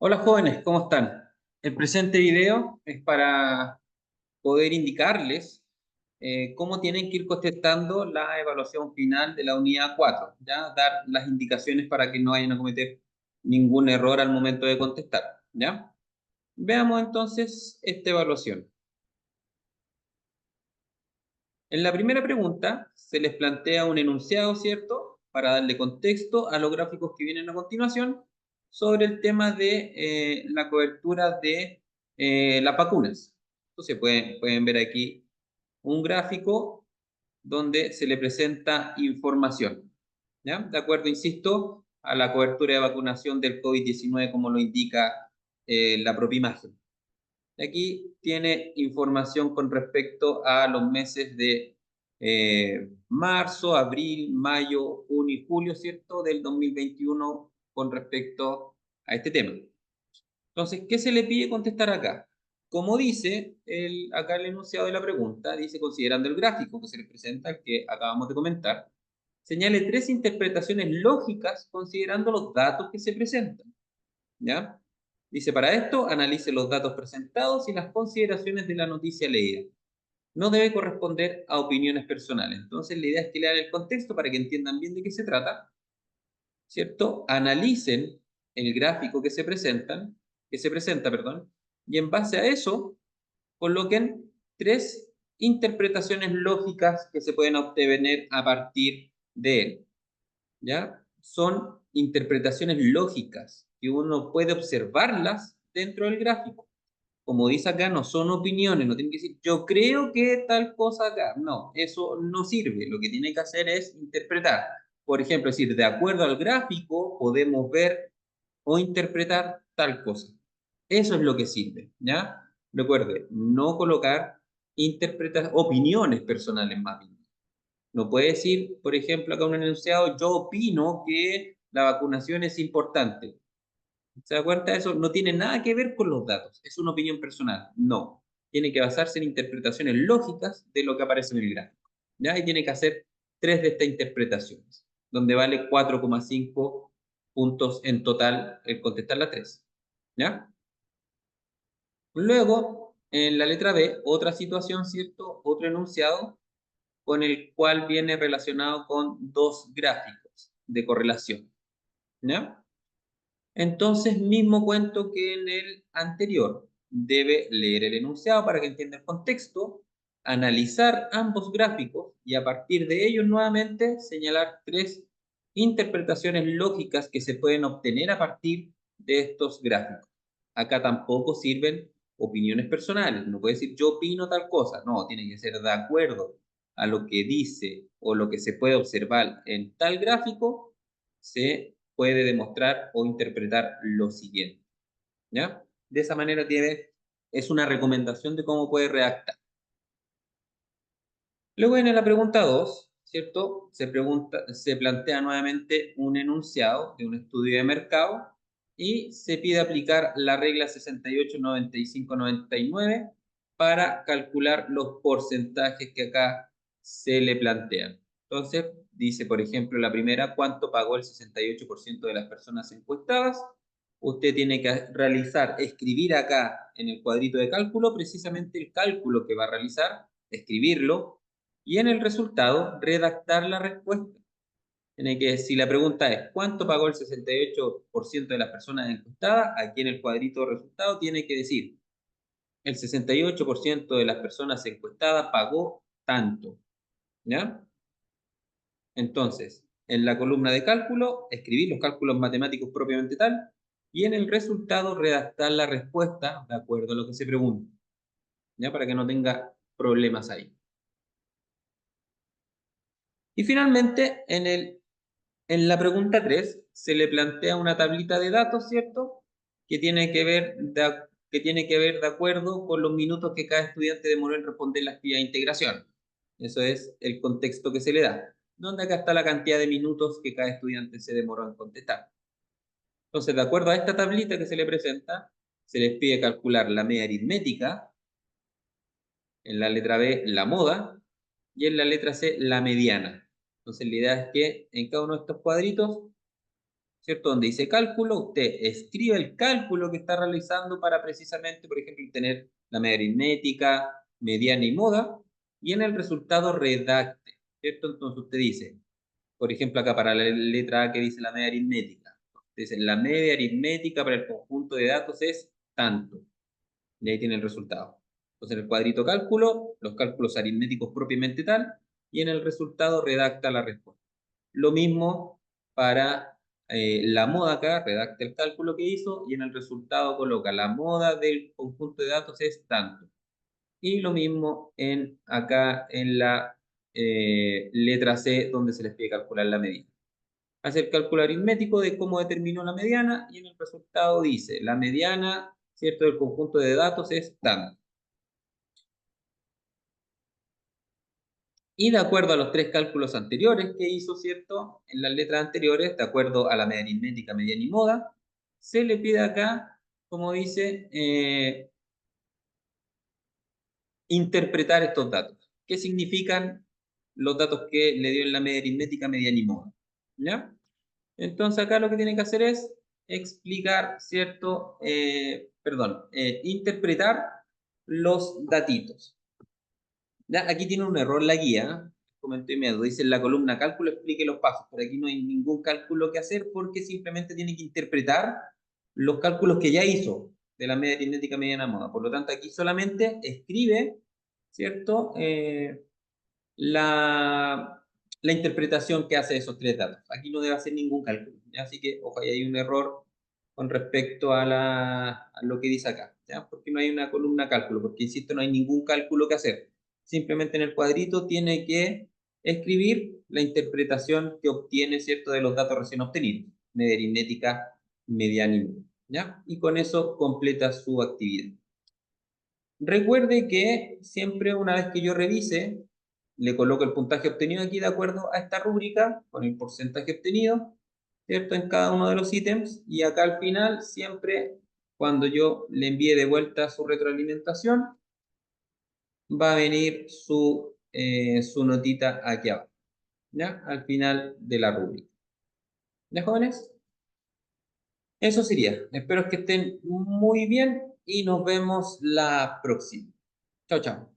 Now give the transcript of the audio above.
Hola jóvenes, ¿cómo están? El presente video es para poder indicarles cómo tienen que ir contestando la evaluación final de la unidad 4, ¿ya? Dar las indicaciones para que no vayan a cometer ningún error al momento de contestar, ¿ya? Veamos entonces esta evaluación. En la primera pregunta se les plantea un enunciado, ¿cierto? Para darle contexto a los gráficos que vienen a continuación sobre el tema de la cobertura de las vacunas. Entonces pueden ver aquí un gráfico donde se le presenta información, ¿ya? De acuerdo, insisto, a la cobertura de vacunación del COVID-19 como lo indica la propia imagen. Aquí tiene información con respecto a los meses de marzo, abril, mayo, junio y julio, ¿cierto? Del 2021 con respecto a este tema. Entonces, ¿qué se le pide contestar acá? Como dice acá el enunciado de la pregunta, dice, considerando el gráfico que se le presenta, el que acabamos de comentar, señale tres interpretaciones lógicas considerando los datos que se presentan. ¿Ya? Dice, para esto, analice los datos presentados y las consideraciones de la noticia leída. No debe corresponder a opiniones personales. Entonces, la idea es que lean el contexto para que entiendan bien de qué se trata, ¿cierto? Analicen el gráfico que se presenta, perdón, y en base a eso, coloquen tres interpretaciones lógicas que se pueden obtener a partir de él. ¿Ya? Son interpretaciones lógicas que uno puede observarlas dentro del gráfico. Como dice acá, no son opiniones, no tienen que decir, yo creo que tal cosa acá. No, eso no sirve. Lo que tiene que hacer es interpretar. Por ejemplo, decir, de acuerdo al gráfico, podemos ver o interpretar tal cosa. Eso es lo que sirve, ¿ya? Recuerde, no colocar opiniones personales más bien. No puede decir, por ejemplo, acá un enunciado, yo opino que la vacunación es importante. ¿Se da cuenta? Eso no tiene nada que ver con los datos, es una opinión personal. No, tiene que basarse en interpretaciones lógicas de lo que aparece en el gráfico. ¿Ya? Y tiene que hacer tres de estas interpretaciones, donde vale 4,5 puntos en total el contestar las tres. ¿Ya? Luego, en la letra B, otra situación, ¿cierto? Otro enunciado con el cual viene relacionado con dos gráficos de correlación, ¿ya? Entonces, mismo cuento que en el anterior, debe leer el enunciado para que entienda el contexto, analizar ambos gráficos y a partir de ellos nuevamente señalar tres interpretaciones lógicas que se pueden obtener a partir de estos gráficos. Acá tampoco sirven opiniones personales, no puede decir yo opino tal cosa, no, tiene que ser de acuerdo a lo que dice o lo que se puede observar en tal gráfico, se puede demostrar o interpretar lo siguiente, ¿ya? De esa manera es una recomendación de cómo puede redactar. Luego viene la pregunta 2, ¿cierto? Se plantea nuevamente un enunciado de un estudio de mercado y se pide aplicar la regla 68, 95, 99 para calcular los porcentajes que acá se le plantean. Entonces, dice, por ejemplo, la primera, ¿cuánto pagó el 68% de las personas encuestadas? Usted tiene que escribir acá en el cuadrito de cálculo precisamente el cálculo que va a realizar, escribirlo y en el resultado redactar la respuesta. Tiene que, si la pregunta es ¿cuánto pagó el 68% de las personas encuestadas? Aquí en el cuadrito de resultado tiene que decir el 68% de las personas encuestadas pagó tanto, ¿ya? Entonces, en la columna de cálculo, escribir los cálculos matemáticos propiamente tal, y en el resultado redactar la respuesta de acuerdo a lo que se pregunta, ¿ya? Para que no tenga problemas ahí. Y finalmente, en la pregunta 3 se le plantea una tablita de datos, ¿cierto? Que tiene que ver de acuerdo con los minutos que cada estudiante demoró en responder la actividad de integración. Eso es el contexto que se le da. Donde acá está la cantidad de minutos que cada estudiante se demoró en contestar. Entonces, de acuerdo a esta tablita que se le presenta, se les pide calcular la media aritmética, en la letra B la moda y en la letra C la mediana. Entonces, la idea es que en cada uno de estos cuadritos ¿cierto? Donde dice cálculo, usted escribe el cálculo que está realizando para precisamente, por ejemplo, tener la media aritmética, mediana y moda, y en el resultado redacte, ¿cierto? Entonces usted dice, por ejemplo, acá para la letra A que dice la media aritmética, dice la media aritmética para el conjunto de datos es tanto, y ahí tiene el resultado. Entonces en el cuadrito cálculo, los cálculos aritméticos propiamente tal, y en el resultado redacta la respuesta. Lo mismo para la moda acá, redacta el cálculo que hizo y en el resultado coloca la moda del conjunto de datos es tanto. Y lo mismo acá en la letra C, donde se les pide calcular la medida. Hace el cálculo aritmético de cómo determinó la mediana y en el resultado dice, la mediana, ¿cierto?, del conjunto de datos es tanto. Y de acuerdo a los tres cálculos anteriores que hizo, ¿cierto? En las letras anteriores, de acuerdo a la media aritmética, mediana y moda, se le pide acá, como dice, interpretar estos datos. ¿Qué significan los datos que le dio en la media aritmética, mediana y moda? ¿Ya? Entonces acá lo que tiene que hacer es explicar, ¿cierto? Interpretar los datitos. Ya, aquí tiene un error la guía, comenté miedo, dice en la columna cálculo explique los pasos, pero aquí no hay ningún cálculo que hacer porque simplemente tiene que interpretar los cálculos que ya hizo de la media aritmética mediana moda. Por lo tanto, aquí solamente escribe, ¿cierto? La interpretación que hace de esos tres datos. Aquí no debe hacer ningún cálculo, ¿ya? Así que, ojo, ahí hay un error con respecto a lo que dice acá, ¿ya? Porque no hay una columna cálculo, porque insisto, no hay ningún cálculo que hacer. Simplemente en el cuadrito tiene que escribir la interpretación que obtiene, ¿cierto?, de los datos recién obtenidos, media aritmética, mediana y media, ¿ya? Y con eso completa su actividad. Recuerde que siempre una vez que yo revise, le coloco el puntaje obtenido aquí de acuerdo a esta rúbrica, con el porcentaje obtenido, ¿cierto? En cada uno de los ítems. Y acá al final, siempre cuando yo le envíe de vuelta su retroalimentación, va a venir su notita aquí abajo, ¿ya? Al final de la rúbrica. ¿Ya, jóvenes? Eso sería. Espero que estén muy bien y nos vemos la próxima. Chao, chao.